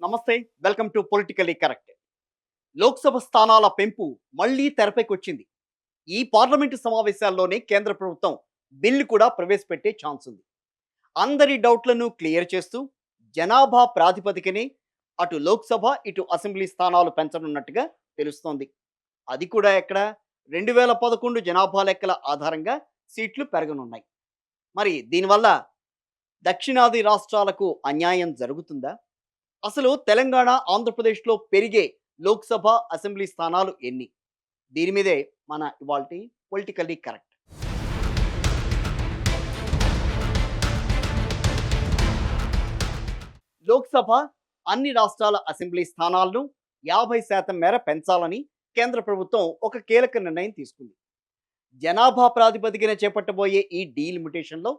నమస్తే. Welcome to politically correct. Lok Sabha స్థానాల పెంపు మళ్ళీ తెరపైకొచ్చింది. ఈ పార్లమెంటు సమావేశాల్లోనే కేంద్ర ప్రభుత్వం బిల్లు కూడా ప్రవేశపెట్టే ఛాన్స్ ఉంది. అందరి డౌట్లను క్లియర్ చేస్తూ జనాభా ప్రాతిపదికనే అటు లోక్సభ, ఇటు అసెంబ్లీ స్థానాలు పెంచనున్నట్టుగా తెలుస్తోంది. అది కూడా ఎక్కడ 2011 జనాభా లెక్కల ఆధారంగా సీట్లు పెరగనున్నాయి. మరి దీనివల్ల దక్షిణాది రాష్ట్రాలకు అన్యాయం జరుగుతుందా? అసలు తెలంగాణ, ఆంధ్రప్రదేశ్‌లో పెరిగే లోక్సభ, అసెంబ్లీ స్థానాలు ఎన్ని? దీని మీదే మన ఇవాల్టి పొలిటికల్లీ కరెక్ట్. లోక్సభ అన్ని రాష్ట్రాల అసెంబ్లీ స్థానాలను 50% మేర పెంచాలని కేంద్ర ప్రభుత్వం ఒక కీలక నిర్ణయం తీసుకుంది. జనాభా ప్రాతిపదికన చేపట్టబోయే ఈ డీలిమిటేషన్‌లో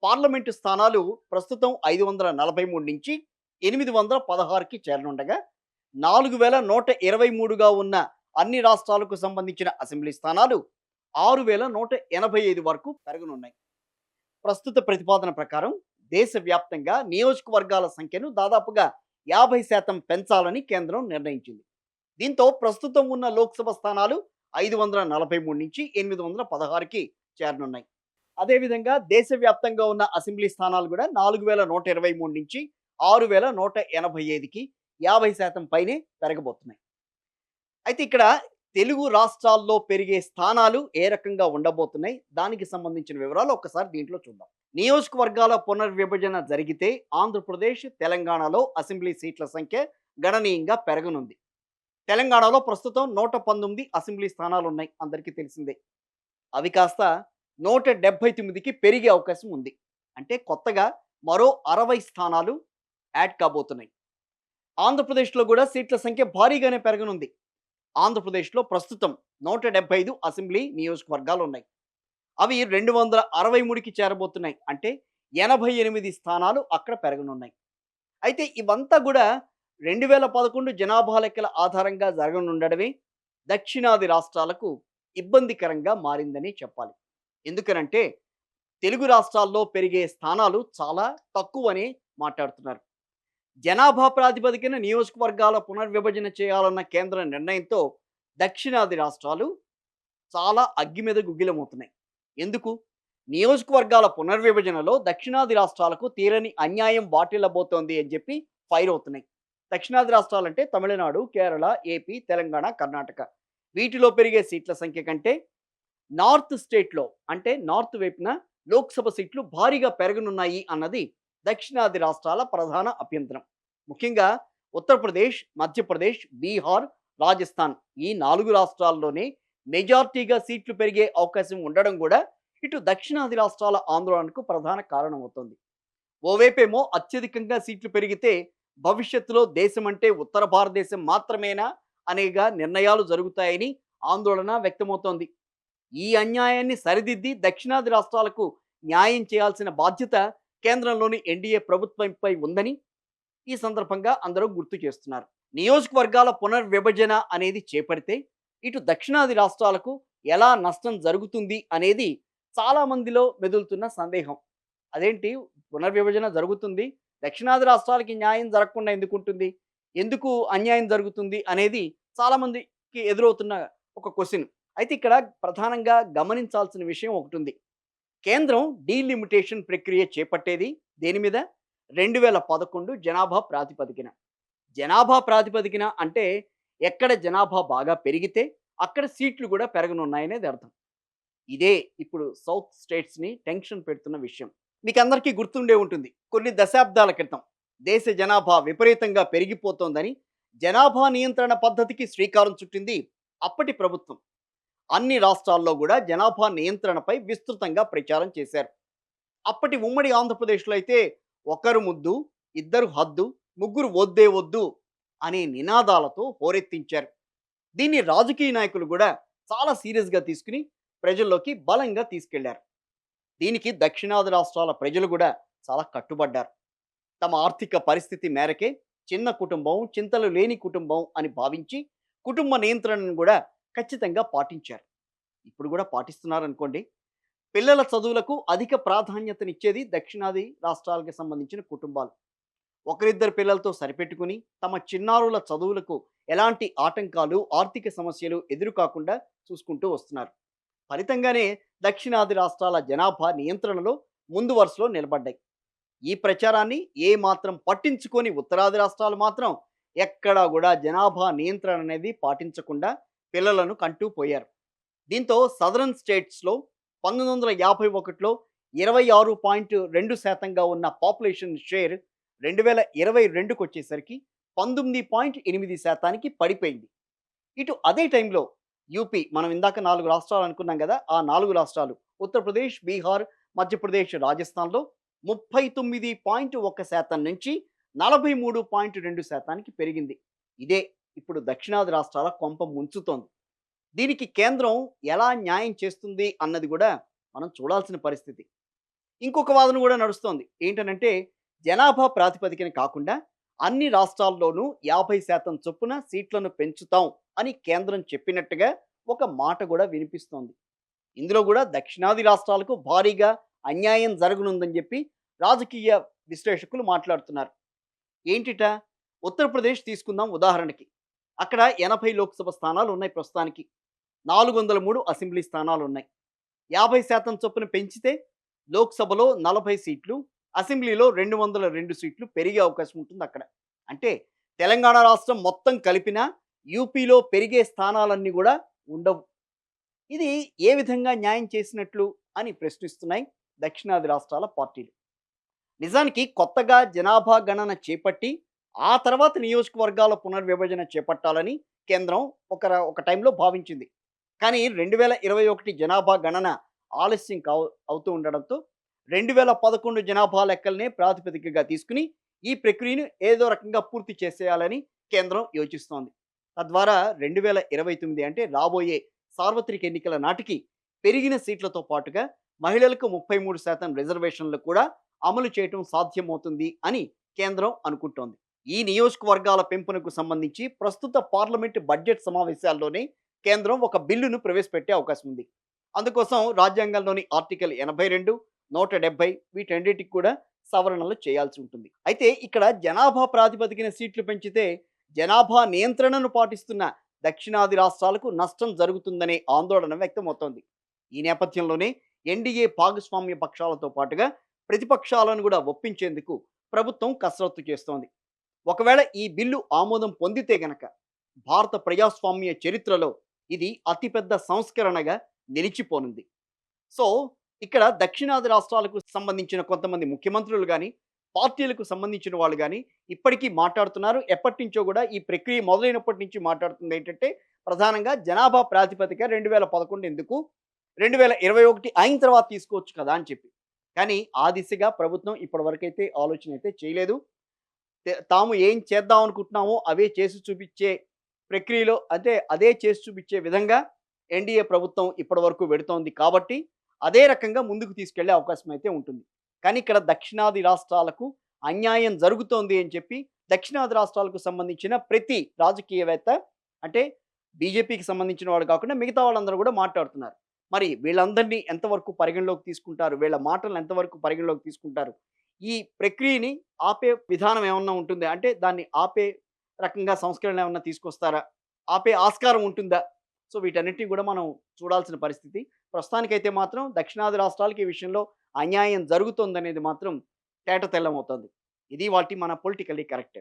పార్లమెంటు స్థానాలు ప్రస్తుతం 543 నుంచి 816కి చేరనుండగా 4123గా ఉన్న అన్ని రాష్ట్రాలకు సంబంధించిన అసెంబ్లీ స్థానాలు 6185 వరకు పెరగనున్నాయి. ప్రస్తుత ప్రతిపాదన ప్రకారం దేశవ్యాప్తంగా నియోజకవర్గాల సంఖ్యను దాదాపుగా 50% పెంచాలని కేంద్రం నిర్ణయించింది. దీంతో ప్రస్తుతం ఉన్న లోక్సభ స్థానాలు 543 నుంచి 816కి చేరనున్నాయి. అదేవిధంగా దేశవ్యాప్తంగా ఉన్న అసెంబ్లీ స్థానాలు కూడా 4123 నుంచి 6185కి 50% పైనే పెరగబోతున్నాయి. అయితే ఇక్కడ తెలుగు రాష్ట్రాల్లో పెరిగే స్థానాలు ఏ రకంగా ఉండబోతున్నాయి, దానికి సంబంధించిన వివరాలు ఒక్కసారి దీంట్లో చూద్దాం. నియోజకవర్గాల పునర్విభజన జరిగితే ఆంధ్రప్రదేశ్, తెలంగాణలో అసెంబ్లీ సీట్ల సంఖ్య గణనీయంగా పెరగనుంది. తెలంగాణలో ప్రస్తుతం 119 అసెంబ్లీ స్థానాలు ఉన్నాయి, అందరికీ తెలిసిందే. అవి కాస్త 179కి పెరిగే అవకాశం ఉంది. అంటే కొత్తగా మరో 60 స్థానాలు యాడ్ కాబోతున్నాయి. ఆంధ్రప్రదేశ్లో కూడా సీట్ల సంఖ్య భారీగానే పెరగనుంది. ఆంధ్రప్రదేశ్లో ప్రస్తుతం 175 అసెంబ్లీ నియోజకవర్గాలు ఉన్నాయి. అవి 263కి చేరబోతున్నాయి. అంటే 88 స్థానాలు అక్కడ పెరగనున్నాయి. అయితే ఇవంతా కూడా 2011 జనాభా లెక్కల ఆధారంగా జరగనుండడమే దక్షిణాది రాష్ట్రాలకు ఇబ్బందికరంగా మారిందని చెప్పాలి. ఎందుకనంటే తెలుగు రాష్ట్రాల్లో పెరిగే స్థానాలు చాలా తక్కువని మాట్లాడుతున్నారు. జనాభా ప్రాతిపదికన నియోజకవర్గాల పునర్విభజన చేయాలన్న కేంద్ర నిర్ణయంతో దక్షిణాది రాష్ట్రాలు చాలా అగ్గి మీద గుగ్గిలమవుతున్నాయి. ఎందుకు? నియోజకవర్గాల పునర్విభజనలో దక్షిణాది రాష్ట్రాలకు తీరని అన్యాయం వాటిల్లబోతోంది అని చెప్పి ఫైర్ అవుతున్నాయి. దక్షిణాది రాష్ట్రాలంటే తమిళనాడు, కేరళ, ఏపీ, తెలంగాణ, కర్ణాటక. వీటిలో పెరిగే సీట్ల సంఖ్య కంటే నార్త్ స్టేట్లో అంటే నార్త్ వైపున లోక్సభ సీట్లు భారీగా పెరగనున్నాయి అన్నది దక్షిణాది రాష్ట్రాల ప్రధాన అభ్యంతరం. ముఖ్యంగా ఉత్తరప్రదేశ్, మధ్యప్రదేశ్, బీహార్, రాజస్థాన్ ఈ 4 రాష్ట్రాల్లోనే మెజార్టీగా సీట్లు పెరిగే అవకాశం ఉండడం కూడా ఇటు దక్షిణాది రాష్ట్రాల ఆందోళనకు ప్రధాన కారణం అవుతుంది. ఓవైపేమో అత్యధికంగా సీట్లు పెరిగితే భవిష్యత్తులో దేశం అంటే ఉత్తర భారతదేశం మాత్రమేనా అనేగా నిర్ణయాలు జరుగుతాయని ఆందోళన వ్యక్తమవుతోంది. ఈ అన్యాయాన్ని సరిదిద్ది దక్షిణాది రాష్ట్రాలకు న్యాయం చేయాల్సిన బాధ్యత కేంద్రంలోని ఎన్డీఏ ప్రభుత్వంపై ఉందని ఈ సందర్భంగా అందరూ గుర్తు చేస్తున్నారు. నియోజకవర్గాల పునర్విభజన అనేది చేపడితే ఇటు దక్షిణాది రాష్ట్రాలకు ఎలా నష్టం జరుగుతుంది అనేది చాలా మందిలో మెదులుతున్న సందేహం. అదేంటి పునర్విభజన జరుగుతుంది, దక్షిణాది రాష్ట్రాలకి న్యాయం జరగకుండా ఎందుకుంటుంది, ఎందుకు అన్యాయం జరుగుతుంది అనేది చాలా మందికి ఎదురవుతున్న ఒక క్వశ్చన్. అయితే ఇక్కడ ప్రధానంగా గమనించాల్సిన విషయం ఒకటి ఉంది. కేంద్రం డీలిమిటేషన్ ప్రక్రియ చేపట్టేది దేని మీద? 2011 జనాభా ప్రాతిపదికన. జనాభా ప్రాతిపదికన అంటే ఎక్కడ జనాభా బాగా పెరిగితే అక్కడ సీట్లు కూడా పెరగనున్నాయనేది అర్థం. ఇదే ఇప్పుడు సౌత్ స్టేట్స్ని టెన్షన్ పెడుతున్న విషయం. మీకు అందరికీ గుర్తుండే ఉంటుంది, కొన్ని దశాబ్దాల క్రితం దేశ జనాభా విపరీతంగా పెరిగిపోతోందని జనాభా నియంత్రణ పద్ధతికి శ్రీకారం చుట్టింది అప్పటి ప్రభుత్వం. అన్ని రాష్ట్రాల్లో కూడా జనాభా నియంత్రణపై విస్తృతంగా ప్రచారం చేశారు. అప్పటి ఉమ్మడి ఆంధ్రప్రదేశ్లో అయితే ఒకరు ముద్దు, ఇద్దరు హద్దు, ముగ్గురు వద్దే వద్దు అనే నినాదాలతో హోరెత్తించారు. దీన్ని రాజకీయ నాయకులు కూడా చాలా సీరియస్గా తీసుకుని ప్రజల్లోకి బలంగా తీసుకెళ్లారు. దీనికి దక్షిణాది రాష్ట్రాల ప్రజలు కూడా చాలా కట్టుబడ్డారు. తమ ఆర్థిక పరిస్థితి మేరకే చిన్న కుటుంబం, చింతలు లేని కుటుంబం అని భావించి కుటుంబ నియంత్రణను కూడా ఖచ్చితంగా పాటించారు. ఇప్పుడు కూడా పాటిస్తున్నారనుకోండి. పిల్లల చదువులకు అధిక ప్రాధాన్యతనిచ్చేది దక్షిణాది రాష్ట్రాలకు సంబంధించిన కుటుంబాలు. ఒకరిద్దరు పిల్లలతో సరిపెట్టుకుని తమ చిన్నారుల చదువులకు ఎలాంటి ఆటంకాలు, ఆర్థిక సమస్యలు ఎదురు కాకుండా చూసుకుంటూ వస్తున్నారు. ఫలితంగానే దక్షిణాది రాష్ట్రాల జనాభా నియంత్రణలో ముందు వరుసలో నిలబడ్డాయి. ఈ ప్రచారాన్ని ఏ మాత్రం పట్టించుకొని ఉత్తరాది రాష్ట్రాలు మాత్రం ఎక్కడా కూడా జనాభా నియంత్రణ అనేది పాటించకుండా పిల్లలను కంటూ పోయారు. దీంతో సదరన్ స్టేట్స్లో 1951లో 26.2% ఉన్న పాపులేషన్ షేర్ 2022కి వచ్చేసరికి 19.8%కి పడిపోయింది. ఇటు అదే టైంలో యూపీ, మనం ఇందాక 4 రాష్ట్రాలు అనుకున్నాం కదా! ఆ 4 రాష్ట్రాలు ఉత్తరప్రదేశ్, బీహార్, మధ్యప్రదేశ్, రాజస్థాన్‌లో 39.1% నుంచి 43.2%కి పెరిగింది. ఇదే ఇప్పుడు దక్షిణాది రాష్ట్రాల కొంప ముంచుతోంది. దీనికి కేంద్రం ఎలా న్యాయం చేస్తుంది అన్నది కూడా మనం చూడాల్సిన పరిస్థితి. ఇంకొక వాదన కూడా నడుస్తోంది. ఏంటనంటే జనాభా ప్రాతిపదికన కాకుండా అన్ని రాష్ట్రాల్లోనూ 50% చొప్పున సీట్లను పెంచుతాం అని కేంద్రం చెప్పినట్టుగా ఒక మాట కూడా వినిపిస్తోంది. ఇందులో కూడా దక్షిణాది రాష్ట్రాలకు భారీగా అన్యాయం జరగనుందని చెప్పి రాజకీయ విశ్లేషకులు మాట్లాడుతున్నారు. ఏంటిట? ఉత్తరప్రదేశ్ తీసుకుందాం ఉదాహరణకి. అక్కడ 80 లోక్సభ స్థానాలు ఉన్నాయి ప్రస్తుతానికి. 403 అసెంబ్లీ స్థానాలు ఉన్నాయి. 50% చొప్పున పెంచితే లోక్సభలో 40 సీట్లు, అసెంబ్లీలో 202 సీట్లు పెరిగే అవకాశం ఉంటుంది అక్కడ. అంటే తెలంగాణ రాష్ట్రం మొత్తం కలిపినా యూపీలో పెరిగే స్థానాలన్నీ కూడా ఉండవు. ఇది ఏ విధంగా న్యాయం చేసినట్లు అని ప్రశ్నిస్తున్నాయి దక్షిణాది రాష్ట్రాల పార్టీలు. నిజానికి కొత్తగా జనాభా గణన చేపట్టి ఆ తర్వాత నియోజకవర్గాల పునర్విభజన చేపట్టాలని కేంద్రం ఒక టైంలో భావించింది. కానీ 2021 జనాభా గణన ఆలస్యం అవుతూ ఉండడంతో 2011 జనాభా లెక్కలనే ప్రాతిపదికగా తీసుకుని ఈ ప్రక్రియను ఏదో రకంగా పూర్తి చేసేయాలని కేంద్రం యోచిస్తోంది. తద్వారా 2029 అంటే రాబోయే సార్వత్రిక ఎన్నికల నాటికి పెరిగిన సీట్లతో పాటుగా మహిళలకు 33% రిజర్వేషన్లు కూడా అమలు చేయటం సాధ్యమవుతుంది అని కేంద్రం అనుకుంటోంది. ఈ నియోజకవర్గాల పెంపునకు సంబంధించి ప్రస్తుత పార్లమెంటు బడ్జెట్ సమావేశాల్లోనే కేంద్రం ఒక బిల్లును ప్రవేశపెట్టే అవకాశం ఉంది. అందుకోసం రాజ్యాంగంలోని ఆర్టికల్ 82, 170 వీటన్నిటికి కూడా సవరణలు చేయాల్సి ఉంటుంది. అయితే ఇక్కడ జనాభా ప్రాతిపదికన సీట్లు పెంచితే జనాభా నియంత్రణను పాటిస్తున్న దక్షిణాది రాష్ట్రాలకు నష్టం జరుగుతుందనే ఆందోళన వ్యక్తమవుతోంది. ఈ నేపథ్యంలోనే ఎన్డీఏ భాగస్వామ్య పక్షాలతో పాటుగా ప్రతిపక్షాలను కూడా ఒప్పించేందుకు ప్రభుత్వం కసరత్తు చేస్తోంది. ఒకవేళ ఈ బిల్లు ఆమోదం పొందితే గనక భారత ప్రజాస్వామ్య చరిత్రలో ఇది అతిపెద్ద సంస్కరణగా నిలిచిపోనుంది. సో ఇక్కడ దక్షిణాది రాష్ట్రాలకు సంబంధించిన కొంతమంది ముఖ్యమంత్రులు కానీ, పార్టీలకు సంబంధించిన వాళ్ళు కానీ ఇప్పటికీ మాట్లాడుతున్నారు. ఎప్పటి నుంచో కూడా ఈ ప్రక్రియ మొదలైనప్పటి నుంచి మాట్లాడుతుంది ఏంటంటే ప్రధానంగా జనాభా ప్రాతిపదిక 2011 ఎందుకు, 2021 అయిన తర్వాత తీసుకోవచ్చు కదా అని చెప్పి. కానీ ఆ దిశగా ప్రభుత్వం ఇప్పటివరకైతే ఆలోచన అయితే చేయలేదు. తాము ఏం చేద్దాం అనుకుంటున్నామో అవే చేసి చూపించే ప్రక్రియలో, అంటే అదే చేసి చూపించే విధంగా ఎన్డీఏ ప్రభుత్వం ఇప్పటివరకు వెడుతోంది కాబట్టి అదే రకంగా ముందుకు తీసుకెళ్లే అవకాశం అయితే ఉంటుంది. కానీ ఇక్కడ దక్షిణాది రాష్ట్రాలకు అన్యాయం జరుగుతోంది అని చెప్పి దక్షిణాది రాష్ట్రాలకు సంబంధించిన ప్రతి రాజకీయవేత్త, అంటే బీజేపీకి సంబంధించిన వాళ్ళు కాకుండా మిగతా వాళ్ళందరూ కూడా మాట్లాడుతున్నారు. మరి వీళ్ళందరినీ ఎంతవరకు పరిగణలోకి తీసుకుంటారు, వీళ్ళ మాటలను ఎంతవరకు పరిగణలోకి తీసుకుంటారు, ఈ ప్రక్రియని ఆపే విధానం ఏమన్నా ఉంటుంది అంటే దాన్ని ఆపే రకంగా సంస్కరణ ఏమన్నా తీసుకొస్తారా, ఆపే ఆస్కారం ఉంటుందా? సో వీటన్నిటిని కూడా మనం చూడాల్సిన పరిస్థితి. ప్రస్తుతానికైతే మాత్రం దక్షిణాది రాష్ట్రాలకి ఈ విషయంలో అన్యాయం జరుగుతోందనేది మాత్రం తేటతెల్లమవుతోంది. ఇది వాటి మన పొలిటికల్లీ కరెక్ట్.